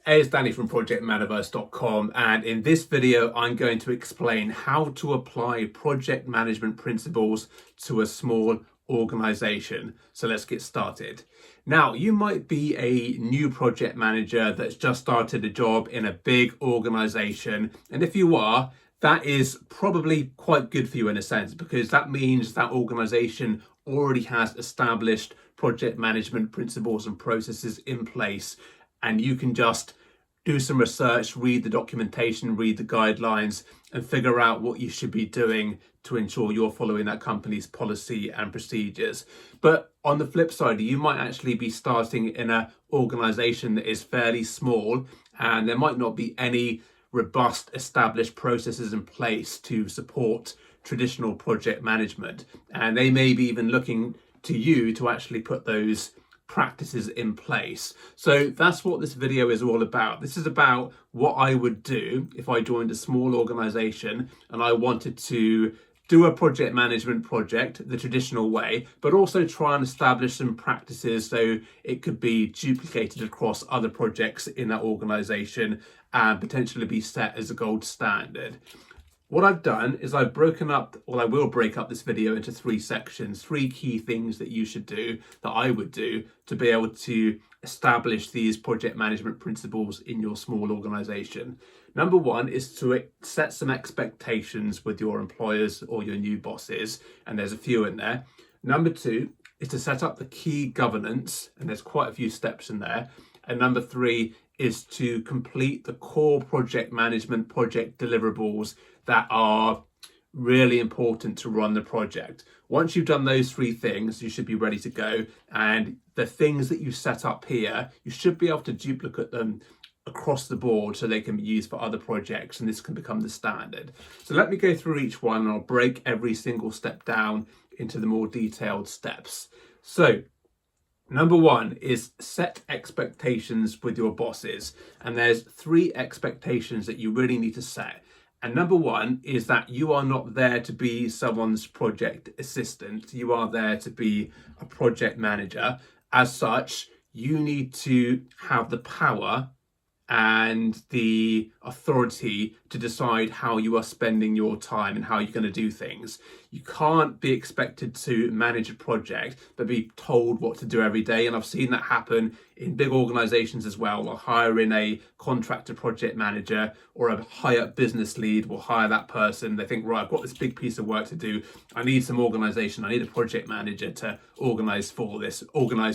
Hey, it's Danny from ProjectManaverse.com, and in this video I'm going to explain how to apply project management principles to a small organization. So let's get started. Now, you might be a new project manager that's just started a job in a big organization, and if you are, that is probably quite good for you in a sense, because that means that organization already has established project management principles and processes in place, and you can just do some research, read the documentation, read the guidelines, and figure out what you should be doing to ensure you're following that company's policy and procedures. But on the flip side, you might actually be starting in an organization that is fairly small, and there might not be any robust established processes in place to support traditional project management. And they may be even looking to you to actually put those practices in place. So that's what this video is all about. This is about what I would do if I joined a small organization and I wanted to do a project management project the traditional way, but also try and establish some practices so it could be duplicated across other projects in that organization and potentially be set as a gold standard. What I've done is I've broken up, well, I will break up this video into three sections, three key things that you should do, that I would do to be able to establish these project management principles in your small organization. Number one is to set some expectations with your employers or your new bosses, and there's a few in there. Number two is to set up the key governance, and there's quite a few steps in there. And number three is to complete the core project management project deliverables that are really important to run the project. Once you've done those three things, you should be ready to go. And the things that you set up here, you should be able to duplicate them across the board so they can be used for other projects, and this can become the standard. So let me go through each one and I'll break every single step down into the more detailed steps. So number one is set expectations with your bosses. And there's three expectations that you really need to set. And number one is that you are not there to be someone's project assistant. You are there to be a project manager. As such, you need to have the power and the authority to decide how you are spending your time and how you're going to do things. You can't be expected to manage a project but be told what to do every day. And I've seen that happen in big organizations as well. They'll hire in a contractor project manager, or a higher business lead will hire that person. They think, right, I've got this big piece of work to do. I need some organization. I need a project manager to organize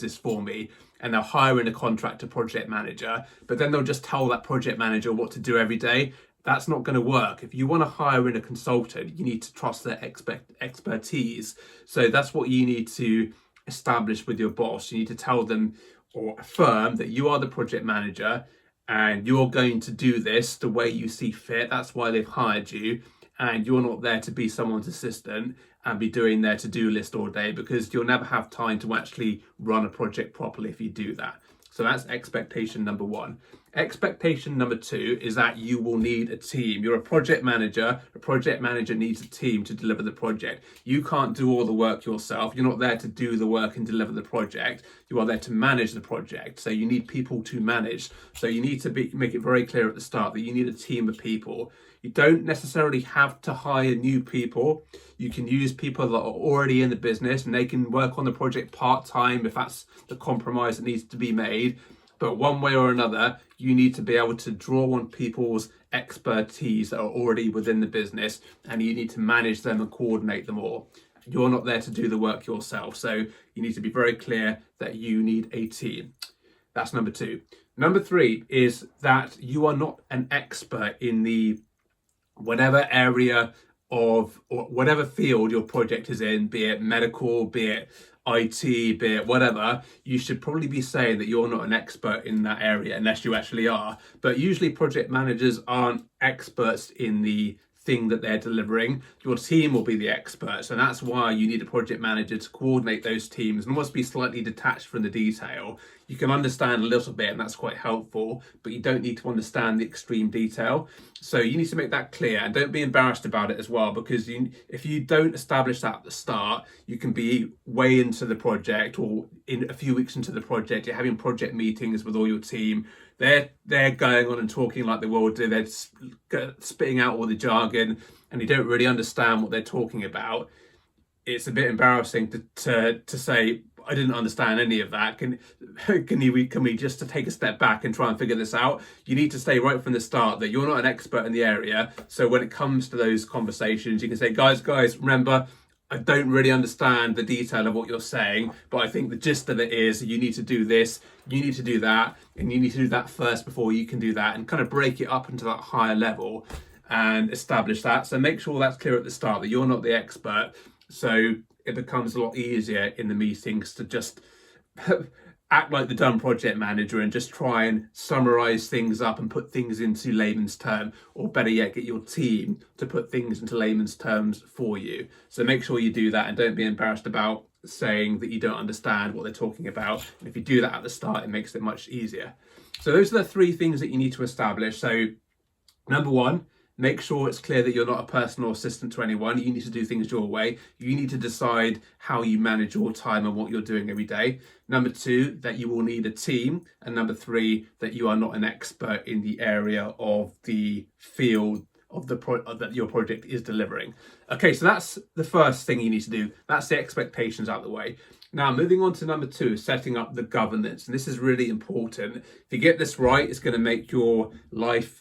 this for me. And they'll hire in a contractor project manager, but then they'll just tell that project manager what to do every day. That's not going to work. If you want to hire in a consultant, you need to trust their expertise. So that's what you need to establish with your boss. You need to tell them or affirm that you are the project manager and you're going to do this the way you see fit. That's why they've hired you. And you're not there to be someone's assistant and be doing their to-do list all day, because you'll never have time to actually run a project properly if you do that. So that's expectation number one. Expectation number two is that you will need a team. You're a project manager. A project manager needs a team to deliver the project. You can't do all the work yourself. You're not there to do the work and deliver the project. You are there to manage the project. So you need people to manage. So you need to make it very clear at the start that you need a team of people. You don't necessarily have to hire new people. You can use people that are already in the business and they can work on the project part-time if that's the compromise that needs to be made. But one way or another, you need to be able to draw on people's expertise that are already within the business, and you need to manage them and coordinate them all. You're not there to do the work yourself. So you need to be very clear that you need a team. That's number two. Number three is that you are not an expert in the whatever area of or whatever field your project is in, be it medical, be it IT, be it whatever. You should probably be saying that you're not an expert in that area unless you actually are. But usually project managers aren't experts in the thing that they're delivering. Your team will be the experts, and that's why you need a project manager to coordinate those teams and almost be slightly detached from the detail. You can understand a little bit, and that's quite helpful, but you don't need to understand the extreme detail. So you need to make that clear, and don't be embarrassed about it as well, because if you don't establish that at the start, you can be way into the project, or in a few weeks into the project, you're having project meetings with all your team, they're going on and talking like the world do. They're spitting out all the jargon, and you don't really understand what they're talking about. It's a bit embarrassing to say, I didn't understand any of that. Can we just to take a step back and try and figure this out? You need to say right from the start that you're not an expert in the area. So when it comes to those conversations, you can say, guys, remember, I don't really understand the detail of what you're saying, but I think the gist of it is you need to do this, you need to do that, and you need to do that first before you can do that, and kind of break it up into that higher level and establish that. So make sure that's clear at the start that you're not the expert. So it becomes a lot easier in the meetings to just act like the dumb project manager and just try and summarize things up and put things into layman's terms, or better yet, get your team to put things into layman's terms for you. So make sure you do that, and don't be embarrassed about saying that you don't understand what they're talking about. And if you do that at the start, it makes it much easier. So those are the 3 things that you need to establish. So number 1, make sure it's clear that you're not a personal assistant to anyone. You need to do things your way. You need to decide how you manage your time and what you're doing every day. Number 2, that you will need a team. And number 3, that you are not an expert in the area of the field of that your project is delivering. Okay, so that's the first thing you need to do. That's the expectations out of the way. Now, moving on to number 2, setting up the governance. And this is really important. If you get this right, it's going to make your life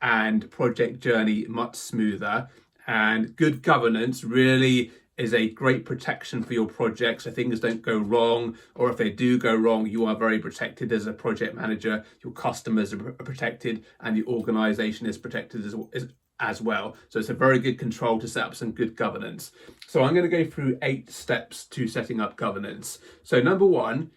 and project journey much smoother. And good governance really is a great protection for your project, so things don't go wrong, or if they do go wrong, you are very protected as a project manager. Your customers are protected, and the organization is protected as well. So it's a very good control to set up some good governance. So I'm going to go through 8 steps to setting up governance. So number 1,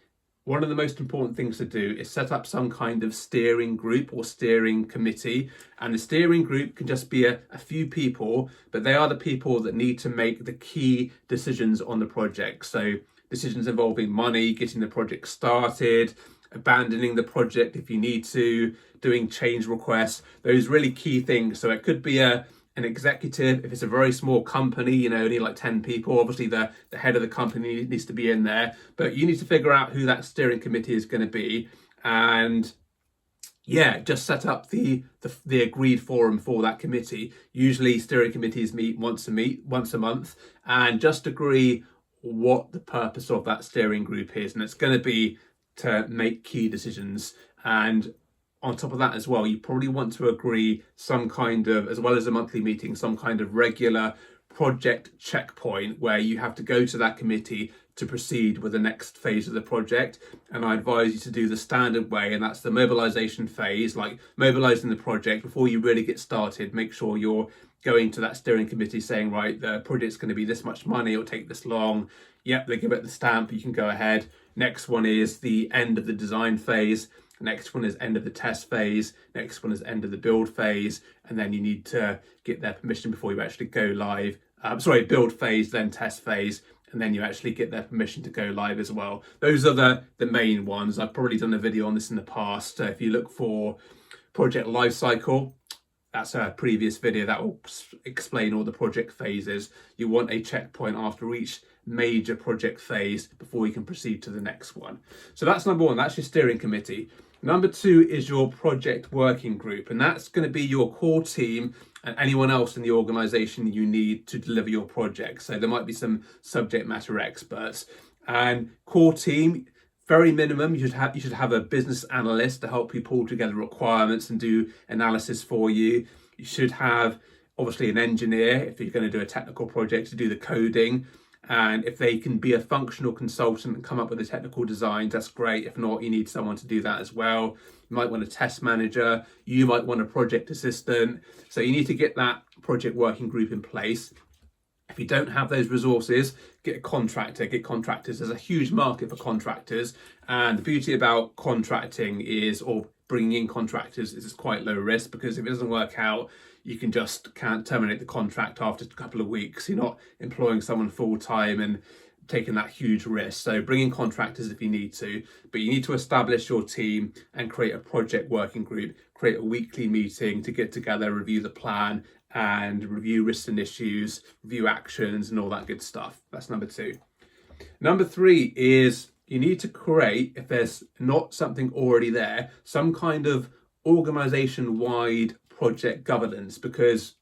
one of the most important things to do is set up some kind of steering group or steering committee. And the steering group can just be a few people, but they are the people that need to make the key decisions on the project. So decisions involving money, getting the project started, abandoning the project if you need to, doing change requests, those really key things. So it could be an executive. If it's a very small company, only like 10 people, obviously the head of the company needs to be in there, but you need to figure out who that steering committee is going to be, and just set up the agreed forum for that committee. Usually steering committees meet once a month, and just agree what the purpose of that steering group is, and it's going to be to make key decisions. And on top of that as well, you probably want to agree some kind of, as well as a monthly meeting, some kind of regular project checkpoint where you have to go to that committee to proceed with the next phase of the project. And I advise you to do the standard way, and that's the mobilization phase, like mobilizing the project before you really get started. Make sure you're going to that steering committee saying, right, the project's going to be this much money, it'll take this long. Yep, they give it the stamp, you can go ahead. Next one is the end of the design phase. Next one is end of the test phase. Next one is end of the build phase. And then you need to get their permission before you actually go live. Build phase, then test phase, and then you actually get their permission to go live as well. Those are the main ones. I've probably done a video on this in the past. If you look for project lifecycle, that's a previous video that will explain all the project phases. You want a checkpoint after each major project phase before you can proceed to the next one. So that's number 1, that's your steering committee. Number 2 is your project working group, and that's going to be your core team and anyone else in the organization you need to deliver your project. So there might be some subject matter experts. And core team, very minimum, you should have a business analyst to help you pull together requirements and do analysis for you. You should have obviously an engineer if you're going to do a technical project to do the coding. And if they can be a functional consultant and come up with the technical designs, that's great. If not, you need someone to do that as well. You might want a test manager. You might want a project assistant. So you need to get that project working group in place. If you don't have those resources, get a contractor, get contractors. There's a huge market for contractors. And the beauty about contracting is, or bringing in contractors, is it's quite low risk, because if it doesn't work out, you can't terminate the contract after a couple of weeks. You're not employing someone full time and taking that huge risk. So bring in contractors if you need to, but you need to establish your team and create a project working group, create a weekly meeting to get together, review the plan and review risks and issues, review actions and all that good stuff. That's number 2. Number 3 is you need to create, if there's not something already there, some kind of organization-wide project governance, because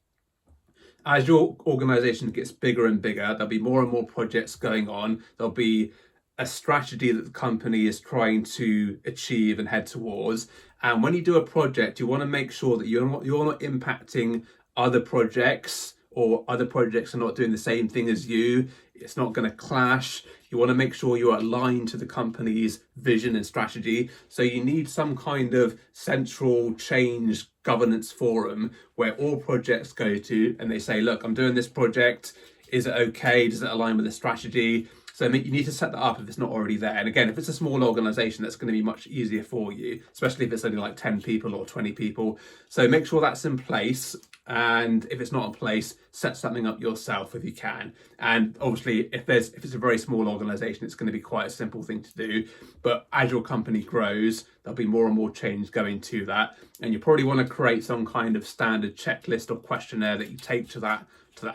as your organization gets bigger and bigger, there'll be more and more projects going on. There'll be a strategy that the company is trying to achieve and head towards. And when you do a project, you want to make sure that you're not impacting other projects, or other projects are not doing the same thing as you. It's not going to clash. You want to make sure you're aligned to the company's vision and strategy. So you need some kind of central change governance forum where all projects go to, and they say, look, I'm doing this project. Is it okay? Does it align with the strategy? So you need to set that up if it's not already there. And again, if it's a small organization, that's going to be much easier for you, especially if it's only like 10 people or 20 people. So make sure that's in place. And if it's not in place, set something up yourself if you can. And obviously, if it's a very small organization, it's going to be quite a simple thing to do. But as your company grows, there'll be more and more change going to that. And you probably want to create some kind of standard checklist or questionnaire that you take to that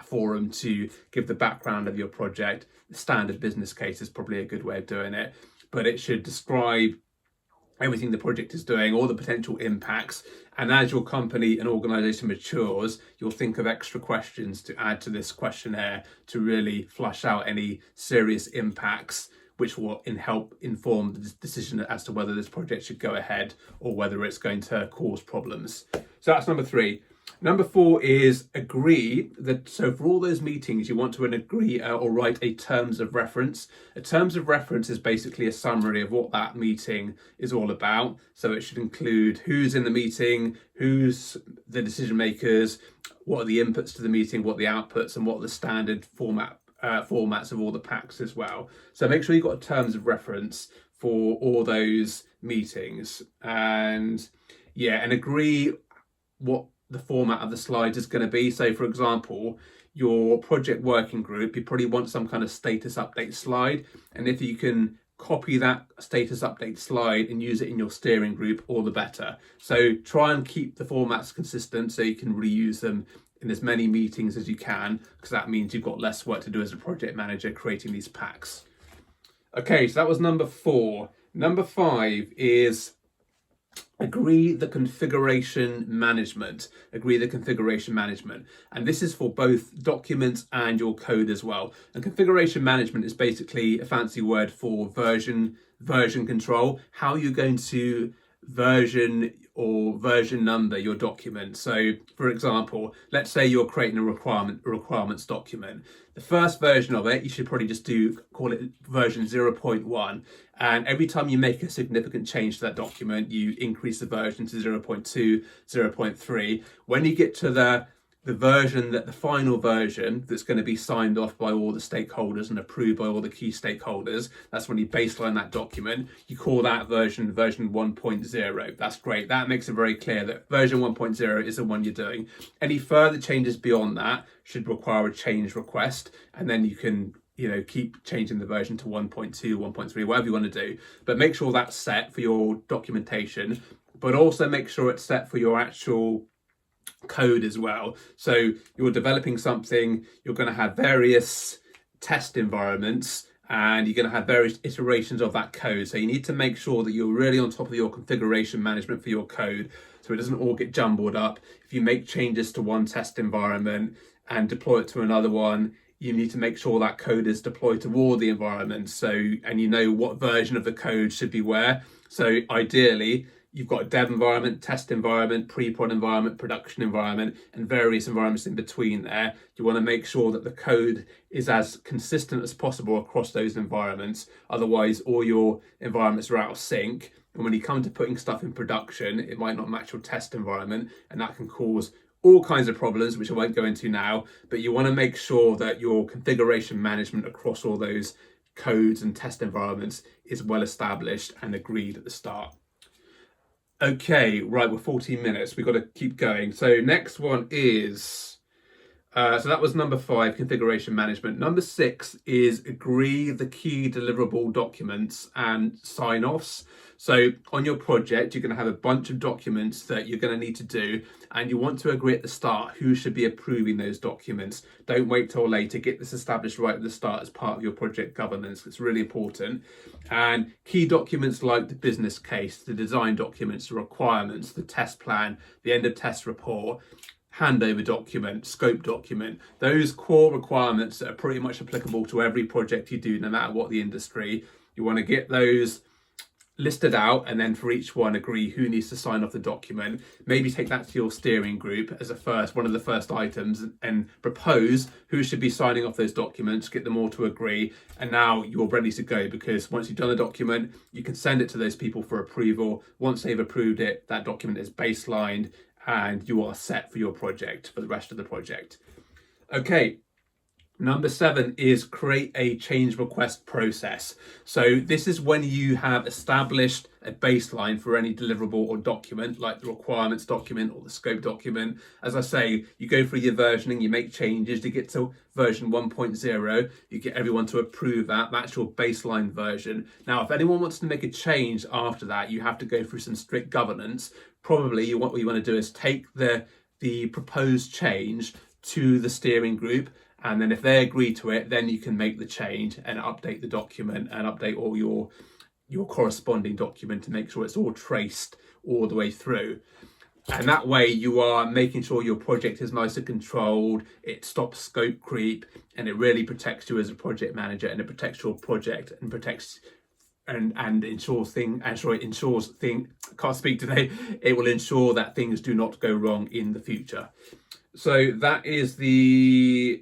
forum to give the background of your project. The standard business case is probably a good way of doing it, but it should describe everything the project is doing, all the potential impacts. And as your company and organization matures, you'll think of extra questions to add to this questionnaire to really flush out any serious impacts, which will help inform the decision as to whether this project should go ahead or whether it's going to cause problems. So that's number 3. Number 4 is agree that, so for all those meetings, you want to agree or write a terms of reference. A terms of reference is basically a summary of what that meeting is all about. So it should include who's in the meeting, who's the decision makers, what are the inputs to the meeting, what are the outputs, and what are the standard formats of all the packs as well. So make sure you've got terms of reference for all those meetings, and agree what the format of the slides is going to be. So for example, your project working group, you probably want some kind of status update slide. And if you can copy that status update slide and use it in your steering group, all the better. So try and keep the formats consistent so you can reuse them in as many meetings as you can, because that means you've got less work to do as a project manager creating these packs. Okay, so that was number 4. Number 5 is agree the configuration management. Agree the configuration management. And this is for both documents and your code as well. And configuration management is basically a fancy word for version control. How you're going to version or version number your document. So for example, let's say you're creating a requirements document. The first version of it, you should probably just call it version 0.1. And every time you make a significant change to that document, you increase the version to 0.2, 0.3. When you get to the version, that the final version that's going to be signed off by all the stakeholders and approved by all the key stakeholders, that's when you baseline that document. You call that version 1.0. That's great. That makes it very clear that version 1.0 is the one you're doing. Any further changes beyond that should require a change request, and then you can keep changing the version to 1.2, 1.3, whatever you want to do. But make sure that's set for your documentation, but also make sure it's set for your actual code as well. So you're developing something, you're going to have various test environments, and you're going to have various iterations of that code. So you need to make sure that you're really on top of your configuration management for your code, so it doesn't all get jumbled up. If you make changes to one test environment and deploy it to another one, you need to make sure that code is deployed to all the environments. And you know what version of the code should be where. So ideally, you've got a dev environment, test environment, pre-prod environment, production environment, and various environments in between there. You want to make sure that the code is as consistent as possible across those environments. Otherwise, all your environments are out of sync. And when you come to putting stuff in production, it might not match your test environment, and that can cause all kinds of problems, which I won't go into now. But you want to make sure that your configuration management across all those codes and test environments is well established and agreed at the start. Okay, right, we're 14 minutes. We've got to keep going. So next one is So that was number 5, configuration management. Number 6 is agree the key deliverable documents and sign-offs. So on your project, you're going to have a bunch of documents that you're going to need to do, and you want to agree at the start who should be approving those documents. Don't wait till later. Get this established right at the start as part of your project governance. It's really important. And key documents like the business case, the design documents, the requirements, the test plan, the end of test report, handover document, scope document, those core requirements that are pretty much applicable to every project you do, no matter what the industry. You want to get those listed out, and then for each one agree who needs to sign off the document. Maybe take that to your steering group as one of the first items, and propose who should be signing off those documents, get them all to agree, and now you're ready to go, because once you've done a document, you can send it to those people for approval. Once they've approved it, that document is baselined and you are set for your project, for the rest of the project. Okay. Number 7 is create a change request process. So this is when you have established a baseline for any deliverable or document, like the requirements document or the scope document. As I say, you go through your versioning, you make changes, you get to version 1.0, you get everyone to approve that. That's your baseline version. Now, if anyone wants to make a change after that, you have to go through some strict governance. Probably what you want to do is take the proposed change to the steering group, and then if they agree to it, then you can make the change and update the document and update all your corresponding document to make sure it's all traced all the way through. And that way you are making sure your project is nice and controlled, it stops scope creep, and it really protects you as a project manager, and it protects your project and protects and ensures can't speak today. It will ensure that things do not go wrong in the future. So that's the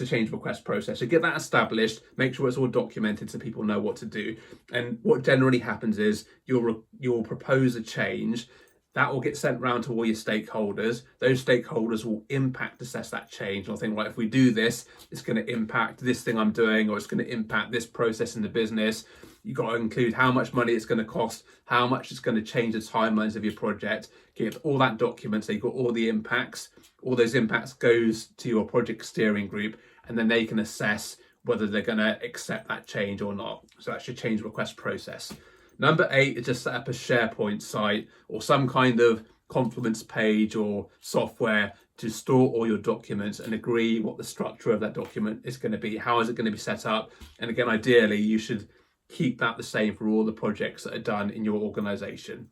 change request process. So get that established, make sure it's all documented so people know what to do. And what generally happens is you'll propose a change that will get sent round to all your stakeholders. Those stakeholders will impact assess that change. I'll think, right, if we do this, it's going to impact this thing I'm doing, or it's going to impact this process in the business. You've got to include how much money it's going to cost, how much it's going to change the timelines of your project. Get all that document, so you've got all the impacts. All those impacts goes to your project steering group, and then they can assess whether they're going to accept that change or not. So that's your change request process. Number 8 is just set up a SharePoint site or some kind of Confluence page or software to store all your documents, and agree what the structure of that document is going to be. How is it going to be set up? And again, ideally, you should keep that the same for all the projects that are done in your organization.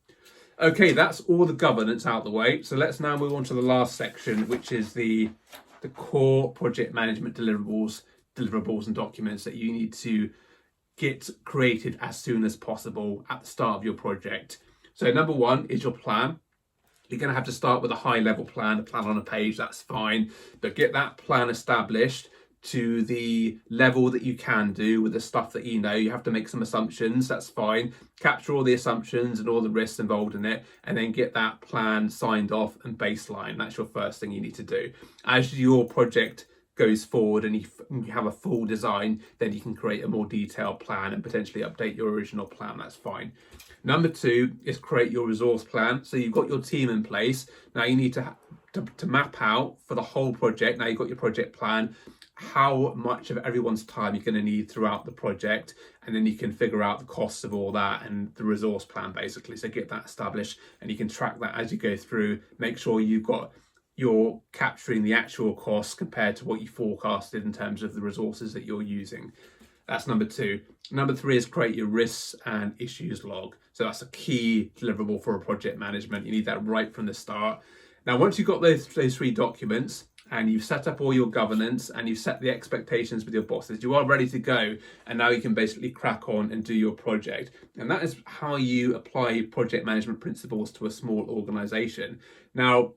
Okay, that's all the governance out of the way. So let's now move on to the last section, which is the core project management deliverables and documents that you need to get created as soon as possible at the start of your project. So number 1 is your plan. You're going to have to start with a high level plan, a plan on a page, that's fine. But get that plan established to the level that you can do with the stuff that you know. You have to make some assumptions, that's fine. Capture all the assumptions and all the risks involved in it, and then get that plan signed off and baseline. That's your first thing you need to do. As your project goes forward and you have a full design, then you can create a more detailed plan and potentially update your original plan. That's fine. Number 2 is create your resource plan. So you've got your team in place. Now you need to map out for the whole project. Now you've got your project plan, how much of everyone's time you're going to need throughout the project, and then you can figure out the costs of all that and the resource plan basically. So get that established, and you can track that as you go through. Make sure you're capturing the actual costs compared to what you forecasted in terms of the resources that you're using. That's number 2. Number 3 is create your risks and issues log. So that's a key deliverable for a project management. You need that right from the start. Now, once you've got those 3 documents and you've set up all your governance and you've set the expectations with your bosses, you are ready to go. And now you can basically crack on and do your project. And that is how you apply project management principles to a small organization. Now,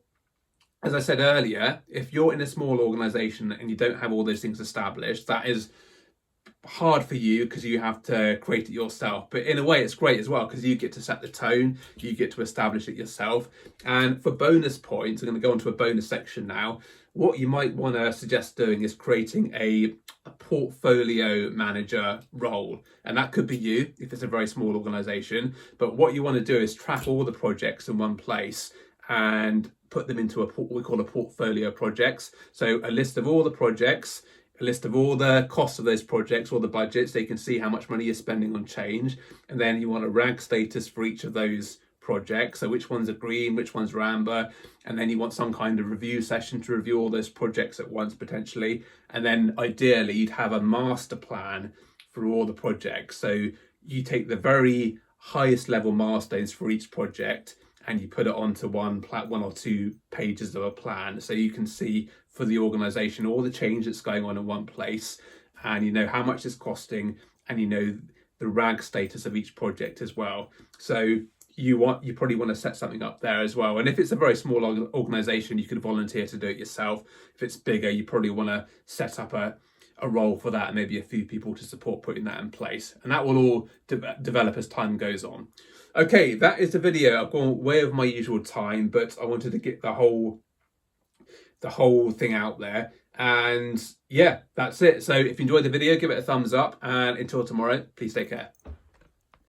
as I said earlier, if you're in a small organization and you don't have all those things established, that is hard for you because you have to create it yourself. But in a way, it's great as well because you get to set the tone, you get to establish it yourself. And for bonus points, I'm going to go into a bonus section now. What you might want to suggest doing is creating a portfolio manager role. And that could be you if it's a very small organization. But what you want to do is track all the projects in one place and put them into what we call a portfolio of projects. So a list of all the projects, a list of all the costs of those projects, all the budgets, so you can see how much money you're spending on change. And then you want a RAG status for each of those projects. So which ones are green, which ones are amber, and then you want some kind of review session to review all those projects at once potentially. And then ideally you'd have a master plan for all the projects. So you take the very highest level milestones for each project and you put it onto one or two pages of a plan, so you can see for the organization all the change that's going on in one place, and you know how much it's costing, and you know the RAG status of each project as well. So you probably want to set something up there as well. And if it's a very small organization, you could volunteer to do it yourself. If it's bigger, you probably want to set up a role for that and maybe a few people to support putting that in place. And that will all develop as time goes on. Okay, that is the video. I've gone way over my usual time, but I wanted to get the whole thing out there. And yeah, that's it. So if you enjoyed the video, give it a thumbs up, and until tomorrow, please take care.